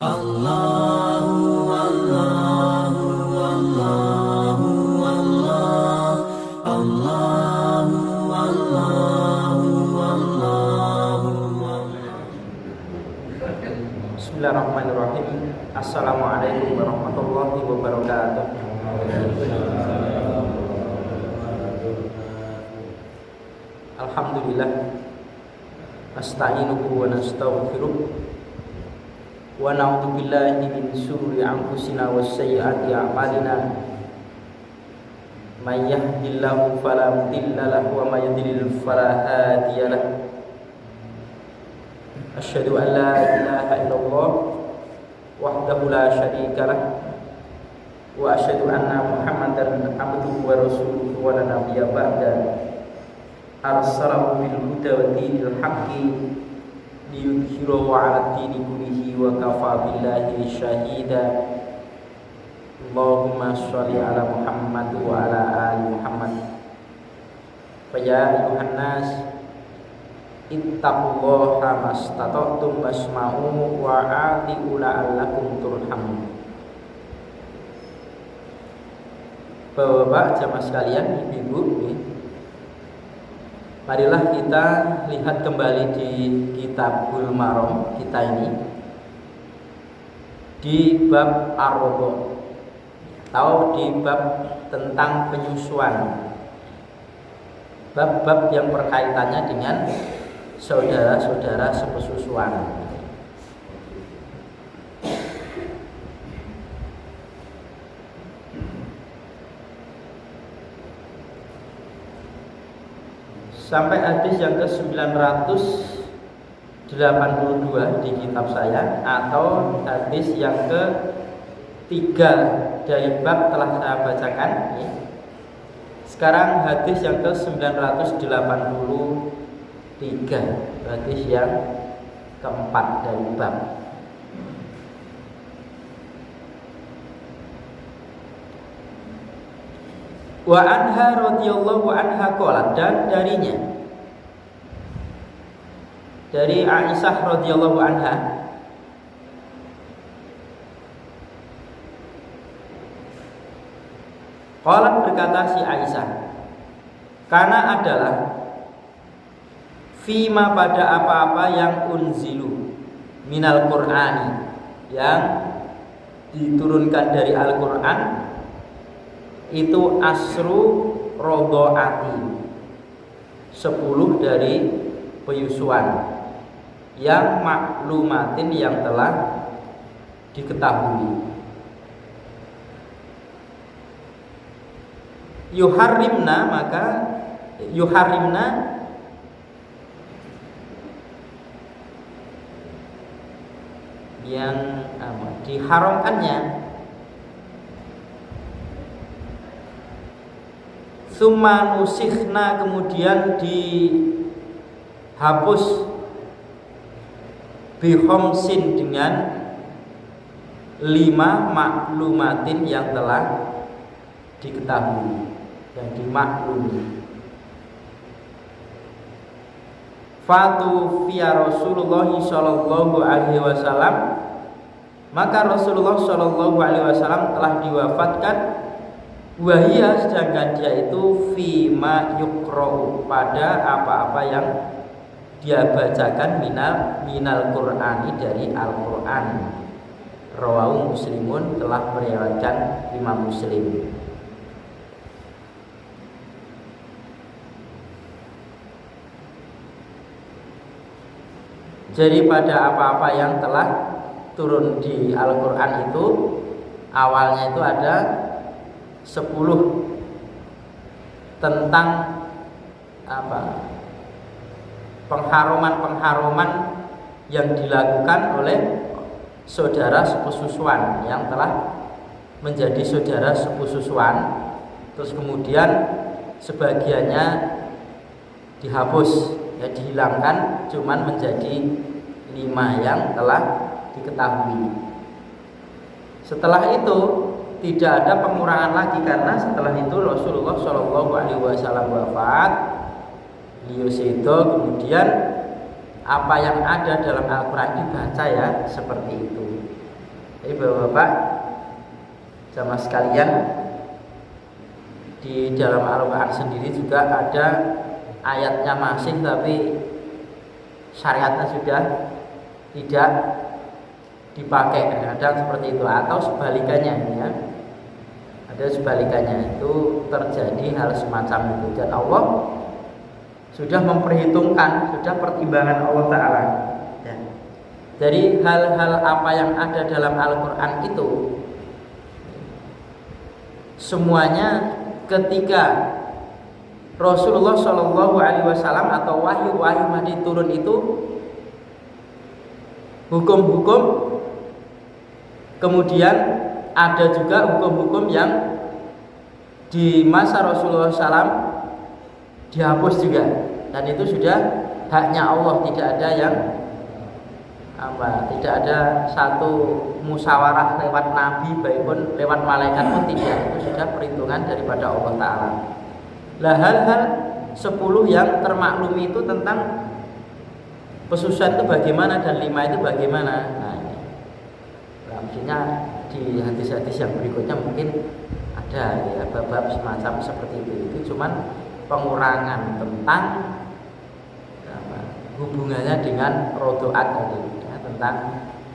Allahu Allahu Allahu Allah Allahu Allahu Allahu. Bismillahirrahmanirrahim. Assalamualaikum warahmatullahi wabarakatuh. Alhamdulillah, nasta'inuhu wa nastaghfiruh wa na'udzu billahi min shururi anfusina wa sayyiati a'malina. May yahdihillahu fala mudilla lahu wa may yudlil fala hadiya lahu. Asyhadu an la ilaha illallah wahdahu la syarika lah wa asyhadu anna Muhammadan abduhu wa rasuluhu wa la nabiyya ba'da. Arsalahu bil huda wa dinil haqqi liyudhhirahu 'ala dini kullihi wa kafa billahi syahida. Allahumma sholli ala Muhammad wa ala ali Muhammad. Fa ya ayyuhan nas ittaqullaha mastata'tum wasma'u wa ati'u la'allakum turhamun. Bapak-bapak jamaah sekalian, ibu-ibu, marilah kita lihat kembali di Kitabul Maram kita ini di bab ar-rodha atau di bab tentang penyusuan, bab-bab yang berkaitannya dengan saudara-saudara sepesusuan. Sampai hadis yang ke-982 di kitab saya, atau hadis yang ke-3 dari bab telah saya bacakan. Sekarang hadis yang ke-983, hadis yang keempat dari bab. Wa anha radhiyallahu anha qalat, dan darinya, dari Aisyah radhiyallahu anha, qalat, berkata si Aisyah, karena adalah fima, pada apa-apa yang unzilu minal Qur'ani, yang diturunkan dari Al-Qur'an, itu asru rodhaati, 10 dari penyusuan, yang maklumatin, yang telah diketahui. Yuharrimna, maka yuharrimna yang diharamkannya. Summa nusikhna, kemudian dihapus, bihomsin, dengan 5 maklumatin, yang telah diketahui dan dimaklumi. Fatu fiya Rasulullah sallallahu alaihi wasallam, maka Rasulullah sallallahu alaihi wasallam telah diwafatkan. Wahia, sedangkan dia itu fima yukra'u, pada apa-apa yang dia bacakan minal Qur'ani, dari Al-Qur'an. Rawahu Muslimun, telah meriwayatkan Imam Muslim. Jadi pada apa-apa yang telah turun di Al-Qur'an itu, awalnya itu ada 10 tentang pengharuman yang dilakukan oleh saudara sepesusuan yang telah menjadi saudara sepesusuan. Terus kemudian sebagiannya dihapus, dihilangkan, cuman menjadi 5 yang telah diketahui. Setelah itu tidak ada pengurangan lagi, karena setelah itu Rasulullah Shallallahu Alaihi Wasallam wafat, beliau sedo, kemudian apa yang ada dalam Al-Quran dibaca, ya seperti itu. Jadi Bapak-bapak jamaah sekalian, di dalam Al-Quran sendiri juga ada ayatnya masih tapi syariatnya sudah tidak dipakai. Kadang seperti itu atau sebalikannya ya. Ada sebalikannya, itu terjadi hal semacam itu dan Allah sudah memperhitungkan, sudah pertimbangan Allah Ta'ala ya. Dari hal-hal apa yang ada dalam Al-Quran itu semuanya ketika Rasulullah Shallallahu Alaihi Wasallam atau wahyu Mahdi turun itu hukum-hukum, kemudian ada juga hukum-hukum yang di masa Rasulullah SAW dihapus juga, dan itu sudah haknya Allah, tidak ada yang tidak ada satu musyawarah lewat nabi baik pun lewat malaikat pun tidak, itu sudah perhitungan daripada Allah Ta'ala. Lah hal-hal 10 yang termaklumi itu tentang pesusuan itu bagaimana dan 5 itu bagaimana. Nah, maksudnya di hadis-hadis yang berikutnya mungkin ada ya bab-bab semacam seperti itu. Itu cuman pengurangan tentang hubungannya dengan rodoat tadi ya, tentang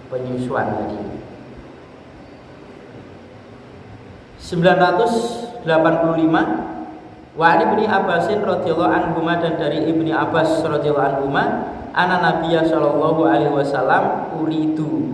penyusuan tadi. 985 wa Ibnu Abbasin radhiyallahu anhuma, dan dari Ibnu Abbas radhiyallahu anhuma, anna Nabiyya sallallahu alaihi wasallam uridu,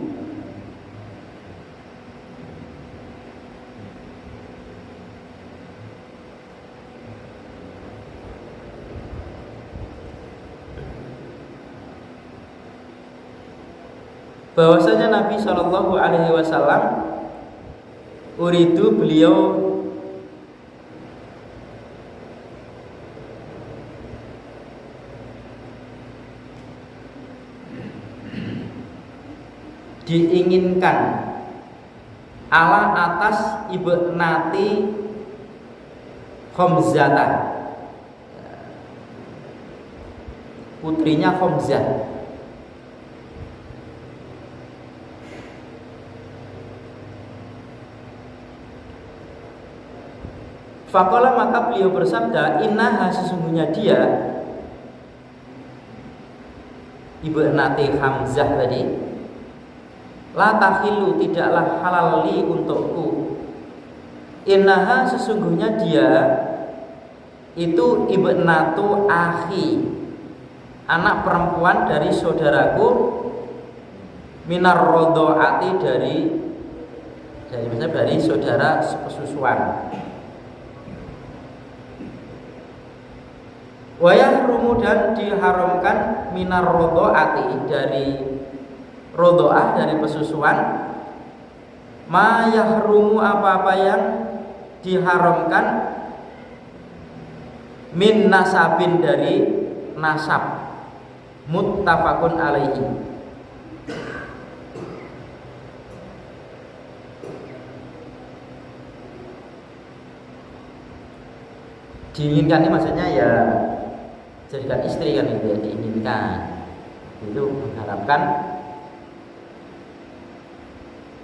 bahwasanya Nabi sallallahu alaihi wasallam uridu, beliau diinginkan ala atas ibnati Khamzah, putrinya Khamzah. Faqala, maka beliau bersabda, innaha, sesungguhnya dia, ibnati Hamzah tadi, la takhilu, tidaklah halal li untukku. Innaha, sesungguhnya dia itu ibnatu akhi, anak perempuan dari saudaraku, minar rodoati, dari saudara sepesusuan. Wayah rumu, dan diharamkan minar rodoati, dari rodoah, dari pesusuan, ma yahrumu, apa-apa yang diharamkan, min nasabin, dari nasab, muttafaqun alaihi. Diinginkan ini maksudnya ya jadikan istri kan, itu ya, diinginkan, itu mengharapkan,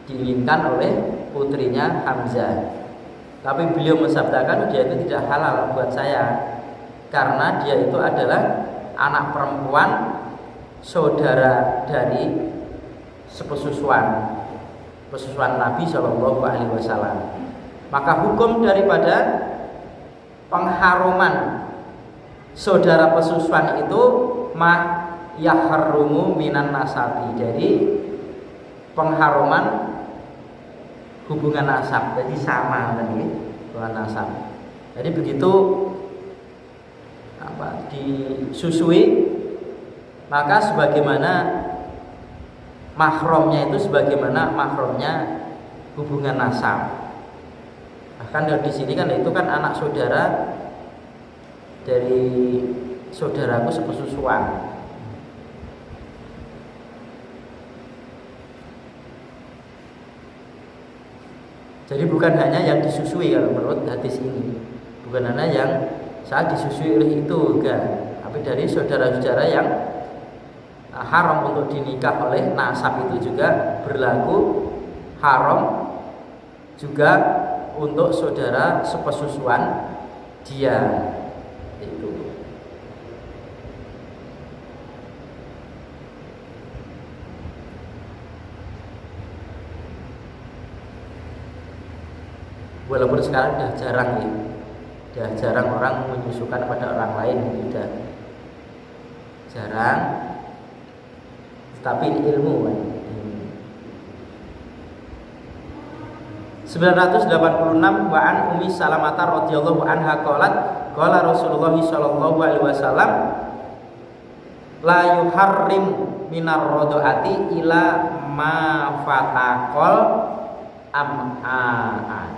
diinginkan oleh putrinya Hamzah. Tapi beliau mensabdakan dia itu tidak halal buat saya, karena dia itu adalah anak perempuan saudara dari pesusuan Nabi Shallallahu Alaihi Wasallam. Maka hukum daripada pengharuman saudara pesusuan itu ma yahrumu minan nasabi, dari pengharuman hubungan nasab, jadi sama tadi hubungan nasab. Jadi begitu disusui, maka sebagaimana mahromnya itu sebagaimana mahromnya hubungan nasab. Bahkan di sini kan itu kan anak saudara dari saudaraku sepesusuan. Jadi bukan hanya yang disusui kalau menurut hadis ini, bukan hanya yang saat disusui oleh itu, enggak. Tapi dari saudara-saudara yang haram untuk dinikah oleh nasab itu juga berlaku haram juga untuk saudara sepesusuan dia itu. Walaupun sekarang sudah jarang ya, sudah jarang orang menyusukan pada orang lain, sudah jarang. Tapi ilmu kan. 986 wa an Ummi Salamah radhiyallahu anha qalat qala Rasulullah sallallahu alaihi wasallam la yuharrim minar radhaati ila ma fataqal am'a.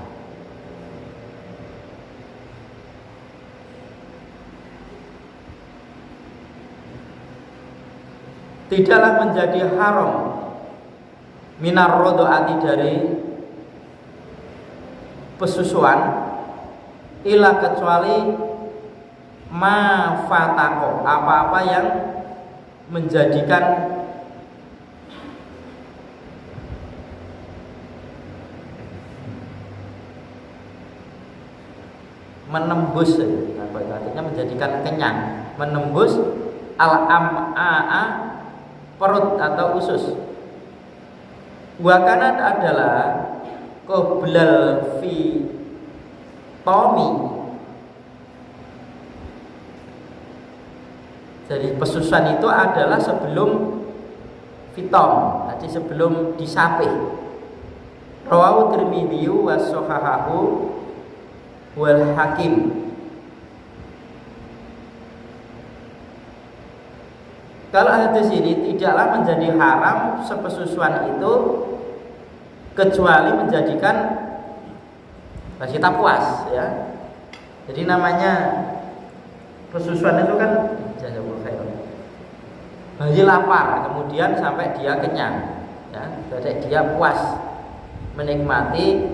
Tidaklah menjadi haram minar radhaati dari pesusuan ila kecuali ma fataqo, apa-apa yang menjadikan menembus, artinya menjadikan kenyang, menembus al-am'a, perut atau usus. Wa kana adalah qoblal fi tomi. Jadi pesusuan itu adalah sebelum fitom, jadi sebelum disape. Rawahu Tirmidzi wa sahahahu wal Hakim. Kalau hadis ini tidaklah menjadi haram sepesusuan itu kecuali menjadikan kita puas ya. Jadi namanya pesusuan itu kan bayi lapar kemudian sampai dia kenyang ya, sampai dia puas menikmati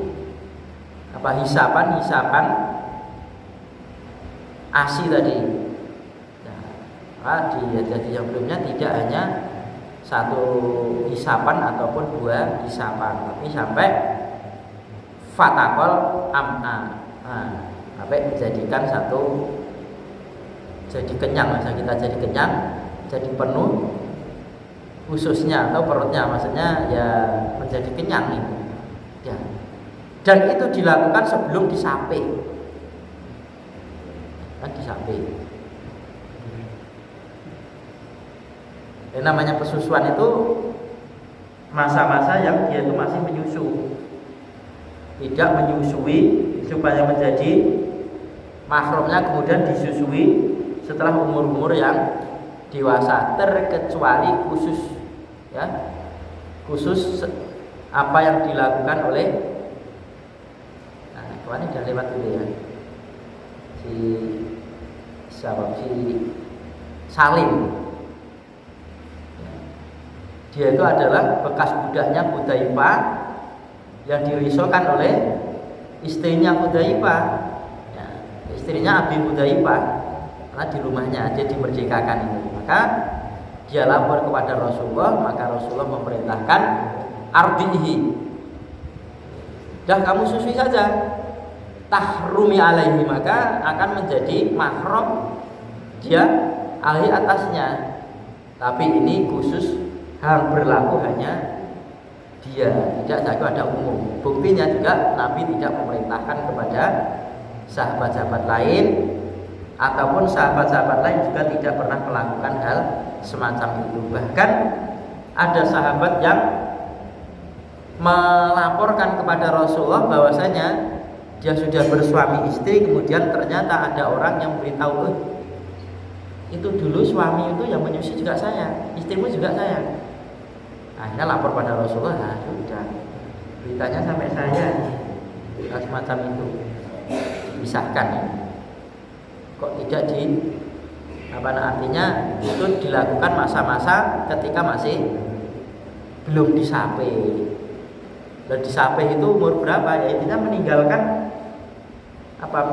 hisapan ASI tadi. Nah, di hadis yang sebelumnya tidak hanya satu hisapan ataupun dua hisapan, tapi sampai fatakol amna, sampai menjadikan satu, jadi kenyang. Masa kita jadi kenyang, jadi penuh ususnya atau perutnya, maksudnya ya menjadi kenyang itu ya. Dan itu dilakukan sebelum disape kan, disape. Namanya pesusuan itu masa-masa yang dia itu masih menyusu, tidak menyusui supaya menjadi mahramnya kemudian disusui setelah umur-umur yang dewasa, terkecuali khusus ya, khusus apa yang dilakukan oleh ini udah lewat dulu ya, si Salim. Dia itu adalah bekas budaknya Hudzaifah yang dirisaukan oleh istrinya Hudzaifah ya, istrinya Abi Hudzaifah, karena di rumahnya dia dimerdekakan itu. Maka dia lapor kepada Rasulullah, maka Rasulullah memerintahkan ardihi, dah kamu susui saja, tahrumi alaihi, maka akan menjadi mahram dia alaihi atasnya. Tapi ini khusus hal berlaku hanya dia, tidak ada umum. Buktinya juga Nabi tidak memerintahkan kepada sahabat-sahabat lain, ataupun sahabat-sahabat lain juga tidak pernah melakukan hal semacam itu. Bahkan ada sahabat yang melaporkan kepada Rasulullah bahwasanya dia sudah bersuami istri, kemudian ternyata ada orang yang beritahu, itu dulu suami itu yang menyusui juga saya, istrimu juga saya. Akhirnya lapor pada Rasulullah, nah sudah, beritanya sampai saya, semacam itu dipisahkan ya. Kok tidak artinya itu dilakukan masa-masa ketika masih belum disape. Dan disape itu umur berapa ya, intinya meninggalkan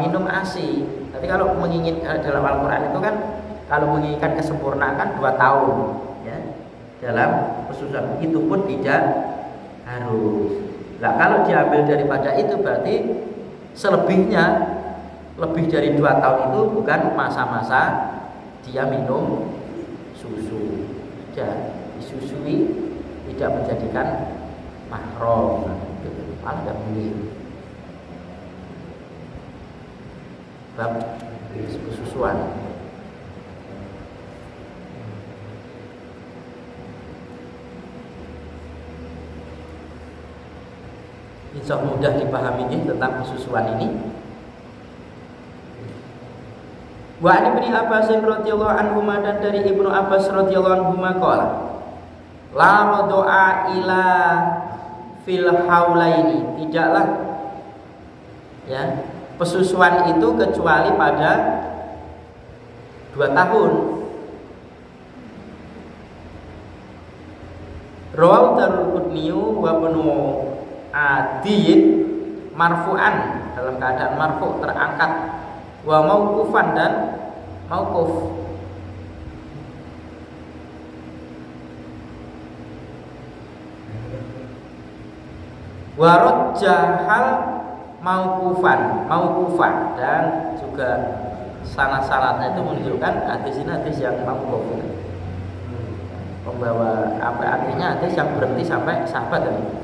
minum ASI. Tapi kalau menginginkan dalam Al-Quran itu kan, kalau menginginkan kesempurnaan kan 2 tahun ya, dalam pesusuan itu pun tidak harus Nah, kalau diambil daripada itu berarti selebihnya lebih dari 2 tahun itu bukan masa-masa dia minum susu. Ya, disusui tidak menjadikan mahram, malah tidak boleh. Bab susuan. Insya Allah mudah dipahami tentang kesusuan ini. Wa an Ibnu Abbas radhiyallahu anhu, dan dari Ibnu Abbas radhiyallahu anhu qala la rado'a ila fil haulaini, tidaklah ya pesusuan itu kecuali pada 2 tahun. Rawahu Daraqutni wa Ibnu Adiyin marfu'an, dalam keadaan marfu' terangkat, wa mauqufan dan mauquf. Wa rajjahal mauqufan, dan juga syarat-syaratnya itu menunjukkan hadis ini hadis yang mauquf. Membawa apa artinya hadis yang berhenti sampai sahabat tadi.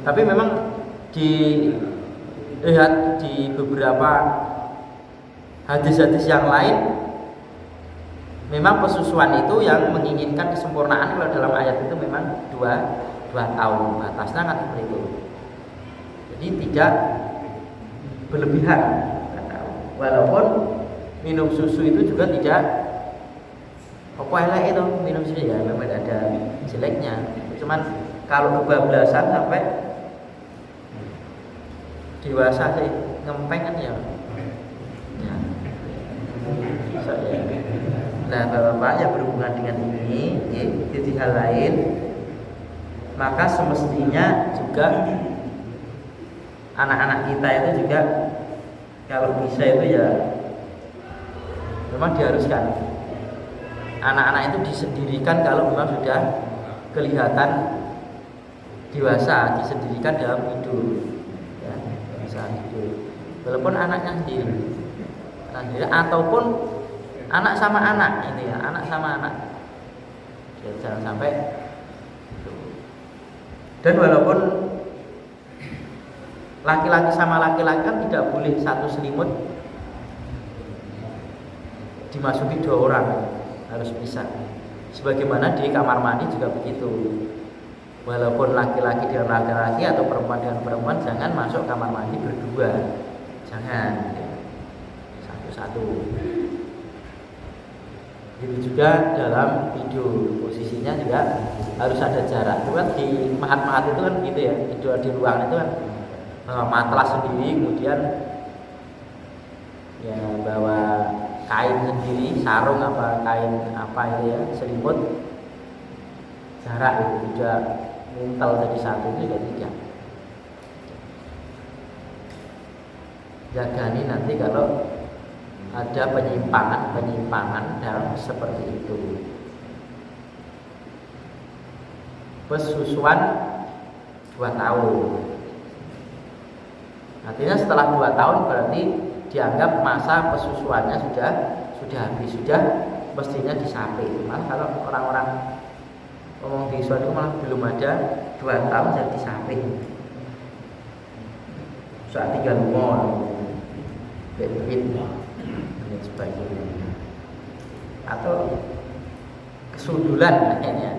Tapi memang dilihat di beberapa hadis-hadis yang lain, memang pesusuan itu yang menginginkan kesempurnaan. Kalau dalam ayat itu memang 2 tahun batasnya kan seperti itu. Jadi tidak berlebihan. Walaupun minum susu itu juga tidak apa elek itu minum susu, ya memang ada jeleknya. Cuman kalau kebablasan sampai dewasa sih ngempeng kan ya. Nah, Bapak yang berhubungan dengan ini, di hal lain, maka semestinya juga anak-anak kita itu juga kalau bisa itu ya memang diharuskan anak-anak itu disendirikan kalau memang sudah kelihatan dewasa, disendirikan dalam tidur. Walaupun anaknya sendiri, ataupun anak sama anak ini ya, anak sama anak, jangan sampai. Dan walaupun laki-laki sama laki-laki kan tidak boleh satu selimut dimasuki 2 orang, harus pisah. Sebagaimana di kamar mandi juga begitu. Walaupun laki-laki dengan laki-laki atau perempuan dengan perempuan, jangan masuk kamar mandi berdua, jangan ya. Satu-satu. Itu juga dalam tidur, posisinya juga harus ada jarak. Itu kan di mahat-mahat itu kan gitu ya, tidur di ruangan itu kan matras sendiri, kemudian ya bawa kain sendiri, sarung apa kain apa itu ya, selimut, jarak itu tidak mental jadi satu, itu sudah tidak. Jagani nanti kalau ada penyimpangan dalam seperti itu. Pesusuan 2 tahun. Artinya setelah 2 tahun berarti dianggap masa pesusuannya sudah habis, sudah mestinya disapi. Malah kalau orang-orang ngomong di suatu malah belum ada 2 tahun jadi disapi. Saat tinggal ngomong bed dan sebagainya, atau kesundulan akhirnya.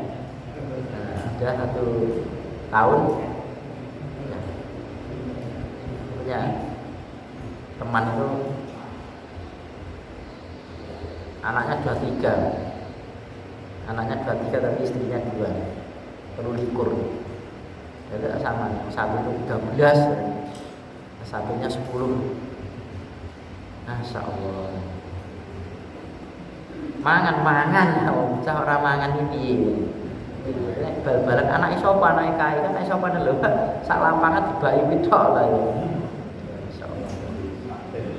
Ada 1 tahun ya, punya teman itu anaknya 23 tapi istrinya 2, perlu likur. Jadi sama, satu itu 13, satunya 10. Masya Allah. Mangan, bocah orang mangan ini. Bal-balan anak sapa, anak kae kan sapa lho. Sak lapangan dibai pitok lah ya. Masya Allah.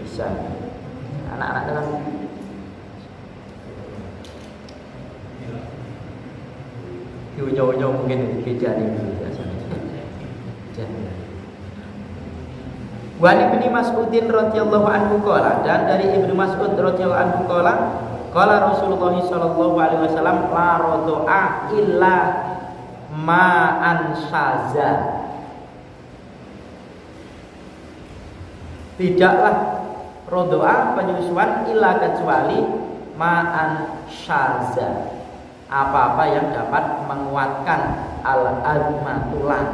Bisa. Anak-anak itu kan Unyu-unyu mungkin beda nih biasanya. Wa Ibnu Mas'udin radhiyallahu anhu qala, dan dari Ibnu Mas'ud radhiyallahu anhu qala Rasulullah sallallahu alaihi wasallam la rodoa illa ma'an syaza. Tidaklah rodoa penyusuan illa kecuali ma'an syaza, apa-apa yang dapat menguatkan al-azma tulang.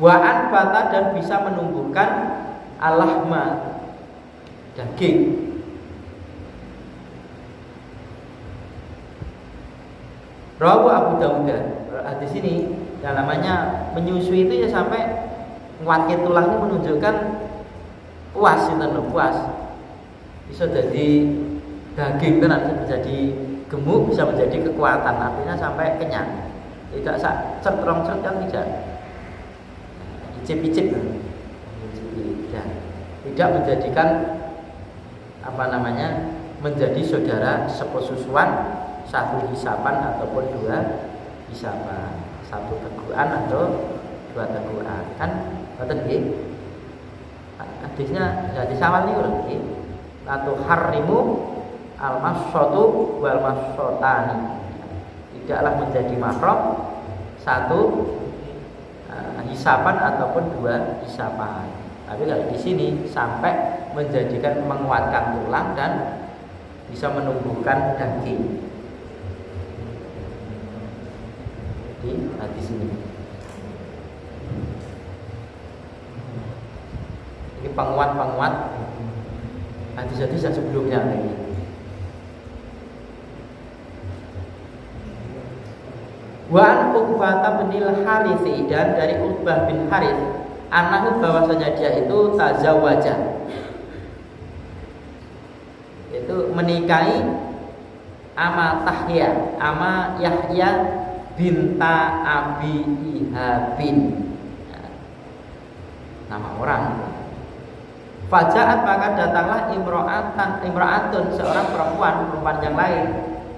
Wa'an bata, dan bisa menumbuhkan al-lahma daging. Rawu Abu Dawud. Hadis ini yang namanya menyusui itu ya sampai nguatke tulang ini menunjukkan puas, puas. Bisa jadi daging kan, bisa menjadi gemuk, bisa menjadi kekuatan, artinya sampai kenyang. Tidak cerong-cerong kan, tidak icip-icip, tidak menjadikan menjadi saudara sepersusuan, satu hisapan ataupun dua hisapan, satu teguhan atau dua teguhan, kan betul nggih. Hadisnya jadi sama nih lho nggih. Latu harimu al-masyratu wal masyrotani. Tidaklah menjadi mahram satu hisapan ataupun dua hisapan. Tapi kalau di sini sampai menjadikan menguatkan tulang dan bisa menumbuhkan daging. Di hadis ini. Ini penguat-penguat hadis-hadis yang sebelumnya ini. Wa an Uqbah bin Harits, dan dari Uqbah bin Harits, anakku bahwasanya dia itu tazawwaja, itu menikahi ama Tahya, ama Yahya binta Abi Ihabin, nama orang. Fajaat, maka datanglah imra'atun, seorang perempuan yang lain.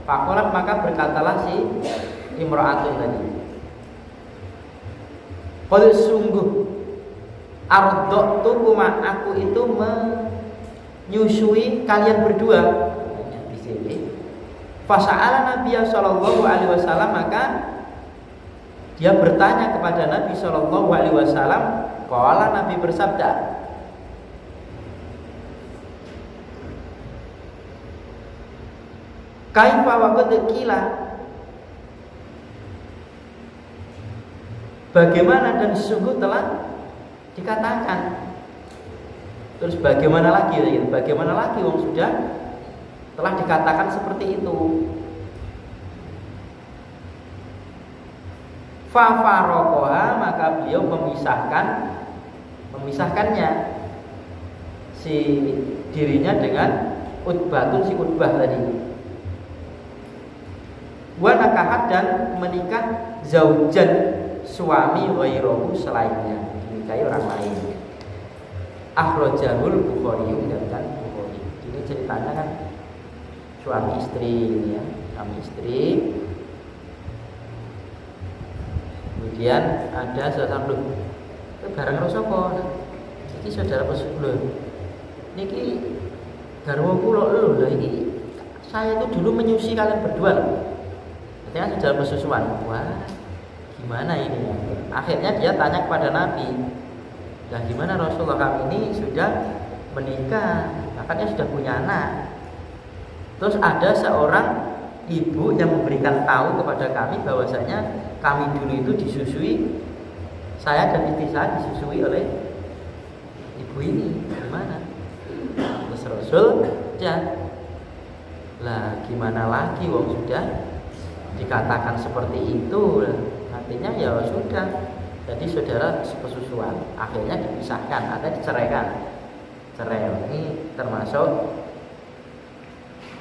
Fakolat, maka berkatalah si imra'atun tadi, qul sungguh ardhtukuma, aku itu menyusui kalian berdua. Di sini fasa'ala Nabi sallallahu alaihi wasallam, maka dia bertanya kepada Nabi sallallahu alaihi wasallam. Qala, Nabi bersabda, kaifa wa qad qila, bagaimana dan sungguh telah dikatakan. Terus bagaimana lagi? Bagaimana lagi wong sudah telah dikatakan seperti itu. Fa faraqaha, maka beliau memisahkannya si dirinya dengan Utbatun, si Utbah tadi. Wa nakahat, dan menikah zaujan, suami ghairahu, selainnya, dinikahi orang lain. Akhrajahul Bukhari, dan Bukhari. Ini ceritanya kan suami istri ini ya, suami istri. Kemudian ada seorang loh, bareng Rasulullah. Ini saudara Rasulullah. Niki garwa kula lho, ini saya itu dulu menyusui kalian berdua loh. Artinya saudara bersusuan. Wah, gimana ini? Akhirnya dia tanya kepada Nabi, ya gimana Rasulullah, kami ini sudah menikah, bahkan sudah punya anak. Terus ada seorang ibu yang memberikan tahu kepada kami bahwasanya kami dulu itu disusui, saya dan istri saya disusui oleh ibu ini. Gimana? Terus Rasul, ya lah gimana lagi, wong sudah dikatakan seperti itu, artinya ya sudah, jadi saudara sepersusuan. Akhirnya dipisahkan, ada diceraikan. Cerai ini termasuk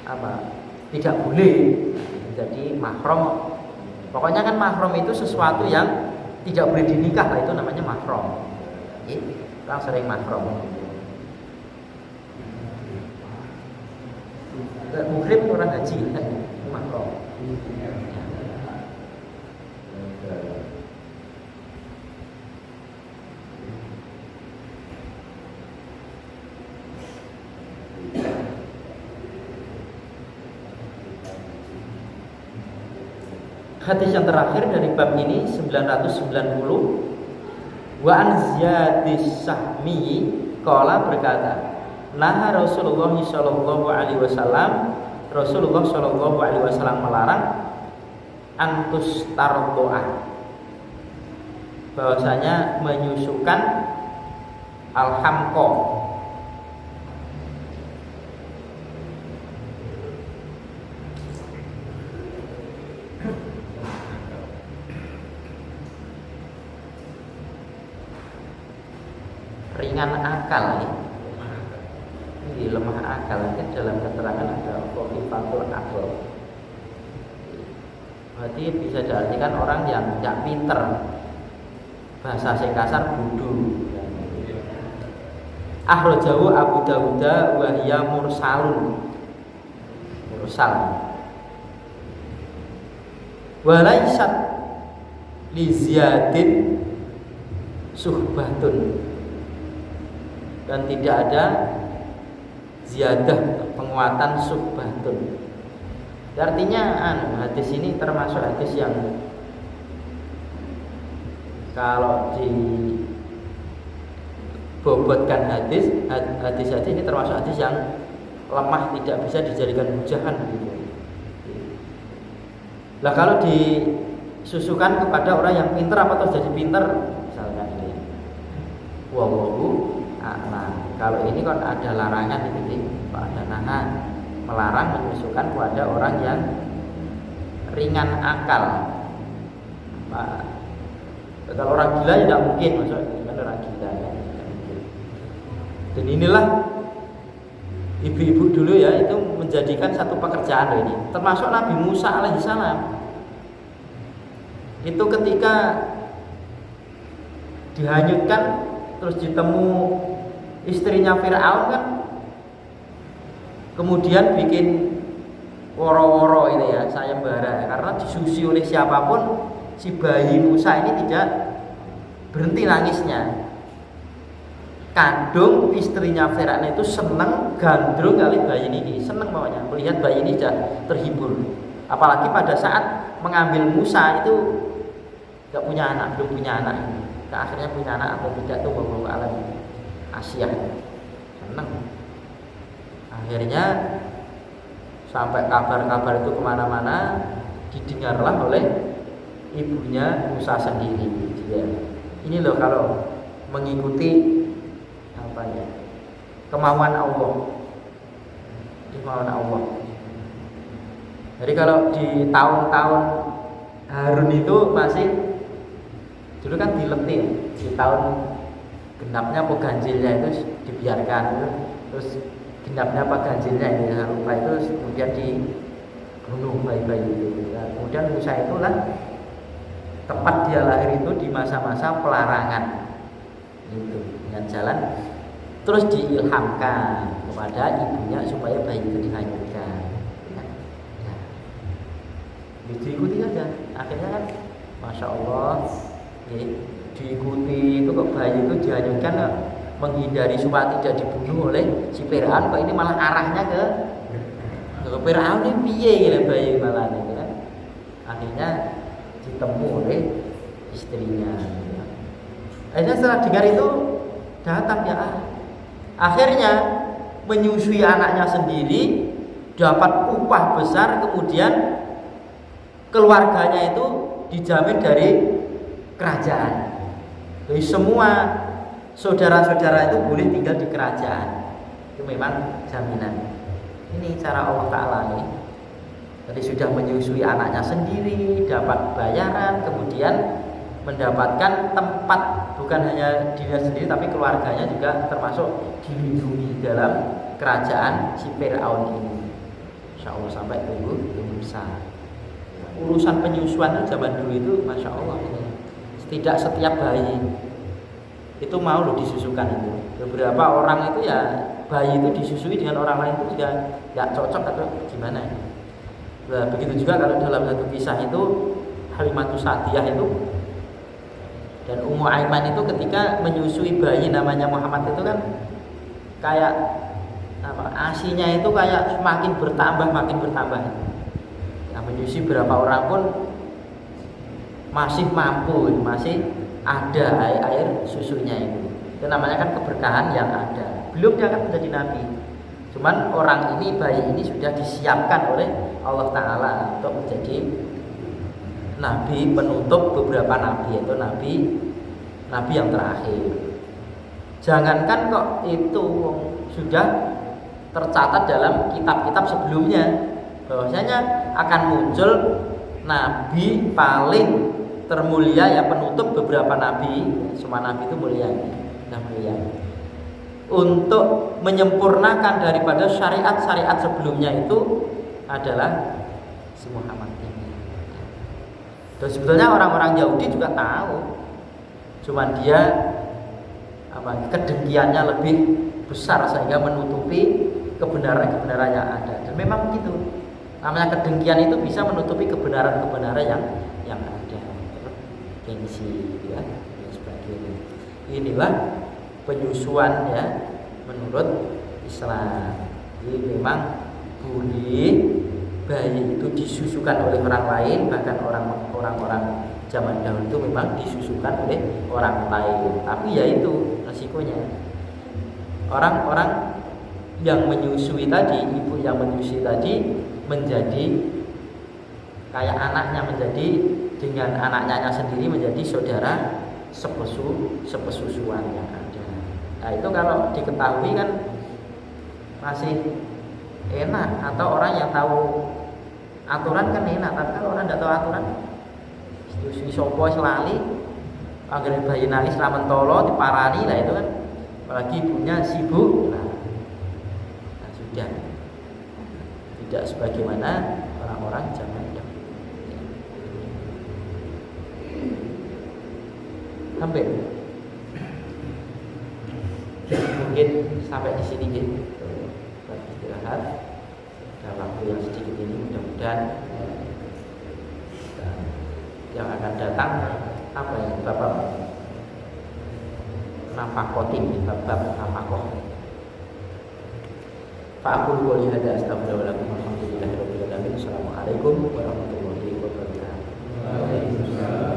apa? Tidak boleh jadi mahram. Pokoknya kan mahram itu sesuatu yang tidak boleh dinikah lah, itu namanya mahram. Orang sering mahram. Muhrim orang haji, mahram. Hadis yang terakhir dari bab ini 990, wa an Ziyadis Sahmi qala berkata, nah Rasulullah sallallahu alaihi wasallam, Rasulullah sallallahu alaihi wasallam melarang antus tardoah, bahwasanya menyusukan alhamko. Ringan akal ya. Ini lemah akal kan dalam keterangan ada khofifatul akal. Berarti bisa diartikan orang yang tidak pinter, bahasa sing kasar bodoh. Akhrajahu Abu Dawud wa hiya mursalun. Mursal. Wa laysat li ziyadin suhbatun, dan tidak ada ziyadah penguatan suhbatun. Artinya hadis ini termasuk hadis yang kalau dibobotkan hadis ini termasuk hadis yang lemah, tidak bisa dijadikan hujahan gitu. Lah kalau disusukan kepada orang yang pintar, apa terus jadi pintar misalkan ini. Wallahu a'lam. Kalau ini kan ada larangan ini, ada nahan, melarang menyusukan kepada orang yang ringan akal. Kalau orang gila tidak mungkin, maksudnya orang gila ya. Dan inilah ibu-ibu dulu ya, itu menjadikan satu pekerjaan ini. Termasuk Nabi Musa alaihissalam. Itu ketika dihanyutkan terus ditemu istrinya Fir'aun kan, kemudian bikin woro-woro ini ya, sayembara, karena disusi oleh siapapun si bayi Musa ini tidak berhenti nangisnya. Kandung istrinya Fir'aun itu seneng gandrung kali bayi ini, seneng maunya melihat bayi ini sudah terhibur. Apalagi pada saat mengambil Musa itu gak punya anak, belum punya anak. Akhirnya punya anak atau tidak tuh wallahu alam. Asia seneng. Akhirnya sampai kabar-kabar itu kemana-mana, didengarlah oleh ibunya Musa sendiri. Dia, ini loh kalau mengikuti apa ya, kemauan Allah, kemauan Allah. Jadi kalau di tahun-tahun Harun itu masih dulu kan diletin di tahun genapnya apa ganjilnya itu dibiarkan, terus genapnya apa ganjilnya ini lupa, itu kemudian dibunuh bayi-bayi itu. Nah, kemudian Musa itulah tepat dia lahir itu di masa-masa pelarangan itu, dengan jalan terus diilhamkan kepada ibunya supaya bayi itu dihanyutkan. Ya. Diikuti aja, akhirnya kan masya Allah diikuti itu kok bayi itu dihanyutkan, menghindari supaya tidak dibunuh oleh si Fir'aun. Kok ini malah arahnya ke Fir'aun ini piye gitu bayi malah itu kan. Akhirnya ditemu oleh istrinya. Akhirnya setelah dengar itu datang ya, akhirnya menyusui anaknya sendiri, dapat upah besar, kemudian keluarganya itu dijamin dari kerajaan. Jadi semua saudara-saudara itu boleh tinggal di kerajaan. Itu memang jaminan. Ini cara Allah Ta'ala nih. Jadi sudah menyusui anaknya sendiri, dapat bayaran, kemudian mendapatkan tempat, bukan hanya dirinya sendiri tapi keluarganya juga termasuk dilindungi dalam kerajaan si Fir'aun ini. Insya Allah sampai tumbuh besar. Urusan penyusuan zaman dulu itu masya Allah ini. Tidak setiap bayi itu mau loh disusukan itu. Beberapa orang itu ya bayi itu disusui dengan orang lain itu juga nggak cocok atau gimana. Nah, begitu juga kalau dalam satu kisah itu Halimatus Sa'diyah itu dan Ummu Aiman itu ketika menyusui bayi namanya Muhammad itu kan kayak asinya itu kayak semakin bertambah makin bertambah. Nah, menyusui berapa orang pun masih mampu, masih ada air susunya itu namanya kan keberkahan yang ada. Belum dia akan menjadi nabi, cuman orang ini, bayi ini sudah disiapkan oleh Allah Ta'ala untuk menjadi nabi penutup beberapa nabi, yaitu nabi yang terakhir. Jangankan kok itu sudah tercatat dalam kitab-kitab sebelumnya bahwasanya akan muncul nabi paling termulia ya, penutup beberapa nabi. Semua nabi itu mulia, mulia untuk menyempurnakan daripada syariat-syariat sebelumnya itu adalah si Muhammad ini. Dan sebetulnya orang-orang Yahudi juga tahu, cuman dia kedengkiannya lebih besar sehingga menutupi kebenaran-kebenaran yang ada. Dan memang begitu, namanya kedengkian itu bisa menutupi kebenaran-kebenaran yang ada. Gengsi ya, dan sebagainya. Inilah penyusuan ya menurut Islam. Jadi memang boleh bayi itu disusukan oleh orang lain, bahkan orang-orang zaman dahulu itu memang disusukan oleh orang lain. Tapi ya itu resikonya, orang-orang yang menyusui tadi, ibu yang menyusui tadi menjadi kayak anaknya, menjadi dengan anaknya sendiri menjadi saudara sepesusuan yang ada. Nah itu kalau diketahui kan masih enak, atau orang yang tahu aturan kan enak. Tapi kalau orang tidak tahu aturan, si sopo selali agar bayi nangis lamen tolo diparani lah itu kan, apalagi ibunya sibuk. Nah sudah tidak sebagaimana orang-orang zaman dahulu. Hampir mungkin sampai di sini gitu. Istirahat dalam waktu yang sedikit ini, mudah-mudahan yang akan datang apa ya, bapak nafakotin, bab nafakoh. Fa'akul qouli hadza astaghfirullah wa lakum walhamdulillahirabbil alamin. Assalamualaikum warahmatullahi wabarakatuh. Waalaikumsalam.